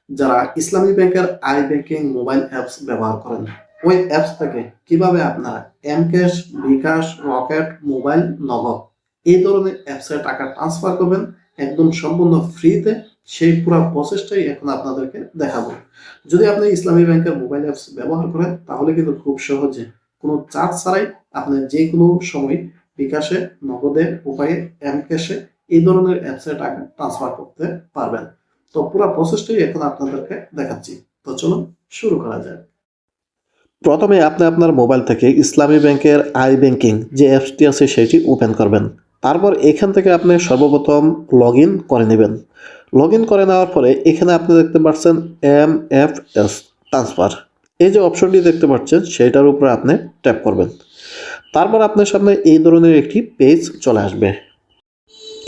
যারা ইসলামী ব্যাংকের I banking mobile apps ব্যবহার করেন, ওই অ্যাপস থেকে কিভাবে আপনারা এমক্যাশ, বিকাশ, রকেট, মোবাইল, নগদ এই ধরনের অ্যাপসে টাকা ট্রান্সফার করবেন একদম সম্পূর্ণ ফ্রিতে, সেই পুরো প্রসেসটাই এখন আপনাদেরকে দেখাবো। যদি আপনি ইসলামী ব্যাংকের মোবাইল অ্যাপস ব্যবহার করেন তাহলে কিন্তু খুব সহজে কোনো চার্জ ছাড়াই আপনি যে কোনো সময় বিকাশে, নগদে, উপায়ে, এমক্যাশে এই ধরনের অ্যাপসে টাকা ট্রান্সফার করতে পারবেন। তো পুরো প্রসেসটাই এখন আপনাদেরকে দেখাচ্ছি। তো চলুন শুরু করা যাক। প্রথমে আপনি আপনার মোবাইল থেকে ইসলামী ব্যাংকের আই ব্যাংকিং যে অ্যাপসটি আছে সেটি ওপেন করবেন। তারপর এখান থেকে আপনি সর্বপ্রথম লগ ইন করে নেবেন। লগ ইন করে নেওয়ার পরে এখানে আপনি দেখতে পাচ্ছেন MFS ট্রান্সফার, এই যে অপশনটি দেখতে পাচ্ছেন সেটার উপরে আপনি ট্যাপ করবেন। তারপর আপনার সামনে এই ধরনের একটি পেজ চলে আসবে।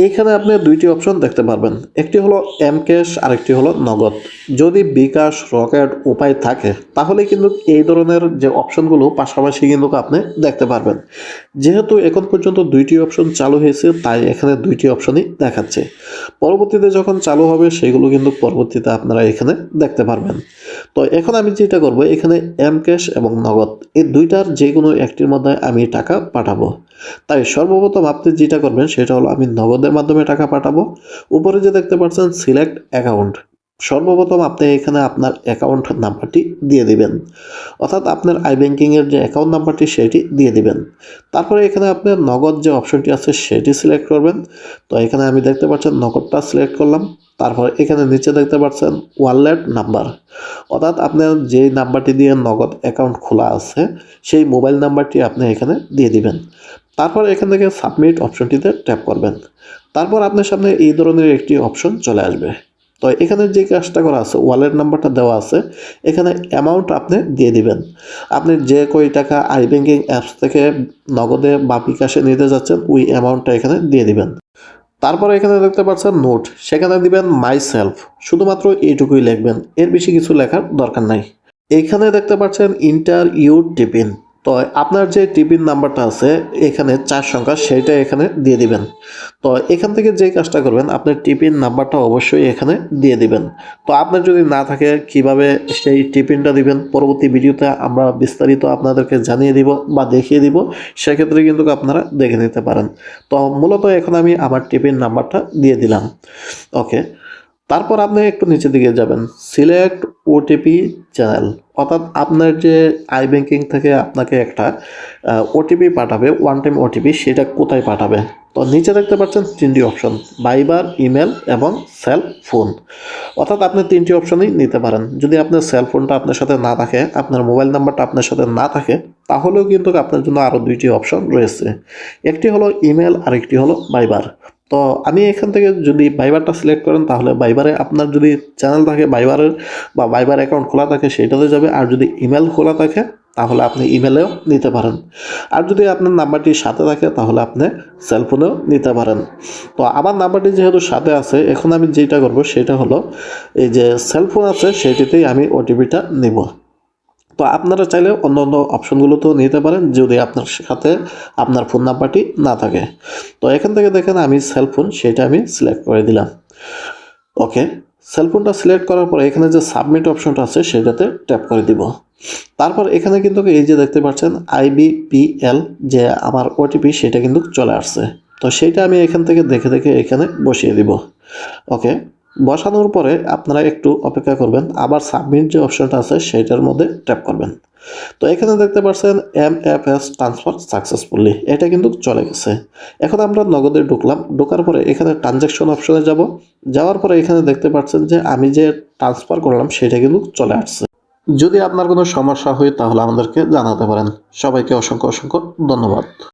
এখানে আপনি দুইটি অপশন দেখতে পারবেন, একটি হলো এমক্যাশ আর একটি হলো নগদ। যদি বিকাশ, রকেট, উপায় থাকে তাহলে কিন্তু এই ধরনের যে অপশনগুলো পাশাপাশি কিন্তু আপনি দেখতে পারবেন। যেহেতু এখন পর্যন্ত দুইটি অপশন চালু হয়েছে তাই এখানে দুইটি অপশনই দেখাচ্ছে। পরবর্তীতে যখন চালু হবে সেগুলো কিন্তু পরবর্তীতে আপনারা এখানে দেখতে পারবেন। তো এখন আমি যেটা করব, এখানে এমক্যাশ এবং নগদ এই দুইটার যে কোনো একটির মধ্যে আমি টাকা পাঠাবো। তাই সর্বপ্রথম আপনি যেটা করবেন সেটা হলো আমি নগদের মাধ্যমে টাকা পাঠাবো। উপরে যে দেখতে পাচ্ছেন সিলেক্ট অ্যাকাউন্ট, সর্বপ্রথম আপনি এখানে আপনার অ্যাকাউন্ট নাম্বারটি দিয়ে দিবেন, অর্থাৎ আপনার আই ব্যাংকিংয়ের যে অ্যাকাউন্ট নাম্বারটি সেটি দিয়ে দিবেন। তারপরে এখানে আপনার নগদ যে অপশনটি আছে সেটি সিলেক্ট করবেন। তো এখানে আমি দেখতে পাচ্ছেন নগদটা সিলেক্ট করলাম। তারপর এখানে নিচে দেখতে পাচ্ছেন ওয়ালেট নাম্বার, অর্থাৎ আপনার যে নাম্বারটি দিয়ে নগদ অ্যাকাউন্ট খোলা আছে সেই মোবাইল নাম্বারটি আপনি এখানে দিয়ে দিবেন। তারপর এখান থেকে সাবমিট অপশনটিতে ট্যাপ করবেন। তারপর আপনার সামনে এই ধরনের একটি অপশন চলে আসবে। তো এখানে যে কাজটা করা আছে, ওয়ালেট নাম্বারটা দেওয়া আছে, এখানে অ্যামাউন্ট আপনি দিয়ে দিবেন। আপনি যে কয় টাকা আই ব্যাংকিং অ্যাপস থেকে নগদে বা বিকাশে নিতে যাচ্ছেন ওই অ্যামাউন্টটা এখানে দিয়ে দিবেন। তারপরে এখানে দেখতে পাচ্ছেন নোট, সেখানে দিবেন মাই সেলফ, শুধুমাত্র এইটুকুই লিখবেন, এর বেশি কিছু লেখার দরকার নাই। এইখানে দেখতে পাচ্ছেন ইন্টার ইউর টিপিন, তো আপনার যে টিপিন নাম্বারটা আছে এখানে 4 সংখ্যা সেইটা এখানে দিয়ে দিবেন। তো এখান থেকে যে কাজটা করবেন আপনার টিপিন নাম্বারটা অবশ্যই এখানে দিয়ে দিবেন। তো আপনার যদি না থাকে কিভাবে সেই টিপিনটা দিবেন পরবর্তী ভিডিওতে আমরা বিস্তারিত আপনাদেরকে জানিয়ে দিব বা দেখিয়ে দিব, সেক্ষেত্রে কিন্তু আপনারা দেখে নিতে পারেন। তো মূলত এখন আমি আমার টিপিন নাম্বারটা দিয়ে দিলাম। ওকে, তারপর আপনি একটু নিচের দিকে যাবেন, সিলেক্ট ওটিপি চ্যানেল, অর্থাৎ আপনার যে আই ব্যাংকিং থেকে আপনাকে একটা ওটিপি পাঠাবে, ওয়ান টাইম ওটিপি, সেটা কোথায় পাঠাবে। তো নিচে দেখতে পাচ্ছেন 3টি অপশন, ভাইবার, ইমেল এবং সেল ফোন, অর্থাৎ আপনি 3টি অপশনই নিতে পারেন। যদি আপনার সেল ফোনটা আপনার সাথে না থাকে, আপনার মোবাইল নাম্বারটা আপনার সাথে না থাকে, তাহলেও কিন্তু আপনার জন্য আরও 2টি অপশন রয়েছে, একটি হলো ইমেল আর একটি হলো ভাইবার। তো আমি এখান থেকে যদি ভাইবারটা সিলেক্ট করেন তাহলে ভাইবারে আপনার যদি চ্যানেল থাকে ভাইবারের বা ভাইবার অ্যাকাউন্ট খোলা থাকে সেইটাতে যাবে, আর যদি ইমেল খোলা থাকে তাহলে আপনি ইমেলেও নিতে পারেন, আর যদি আপনার নাম্বারটি সাথে থাকে তাহলে আপনি সেলফোনেও নিতে পারেন। তো আমার নাম্বারটি যেহেতু সাথে আছে, এখন আমি যেটা করব সেটা হলো এই যে সেলফোন আছে সেটিতেই আমি ওটিপিটা নেব। তো আপনারা চাইলে অন্য অন্য অপশনগুলোতেও নিতে পারেন যদি আপনার সাথে আপনার ফোন নাম্বারটি না থাকে। তো এখান থেকে দেখেন আমি সেলফোন সেটা আমি সিলেক্ট করে দিলাম। ওকে, সেলফোনটা সিলেক্ট করার পরে এখানে যে সাবমিট অপশনটা আছে সেটাতে ট্যাপ করে দিব। তারপর এখানে কিন্তু এই যে দেখতে পাচ্ছেন IBPL যে আমার ওটিপি সেটা কিন্তু চলে আসছে। তো সেইটা আমি এখান থেকে দেখে দেখে এখানে বসিয়ে দিব। ওকে, বসানোর পরে আপনারা একটু অপেক্ষা করবেন, আবার সাবমিট যে অপশনটা আছে সেটার মধ্যে ট্যাপ করবেন। তো এখানে দেখতে পাচ্ছেন MFS ট্রান্সফার সাকসেসফুলি, এটা কিন্তু চলে গেছে। এখন আমরা নগদে ঢুকলাম, ঢোকার পরে এখানে ট্রানজ্যাকশন অপশনে যাব, যাওয়ার পরে এখানে দেখতে পাচ্ছেন যে আমি যে ট্রান্সফার করলাম সেটা কিন্তু চলে আসছে। যদি আপনার কোনো সমস্যা হয় তাহলে আমাদেরকে জানাতে পারেন। সবাইকে অসংখ্য অসংখ্য ধন্যবাদ।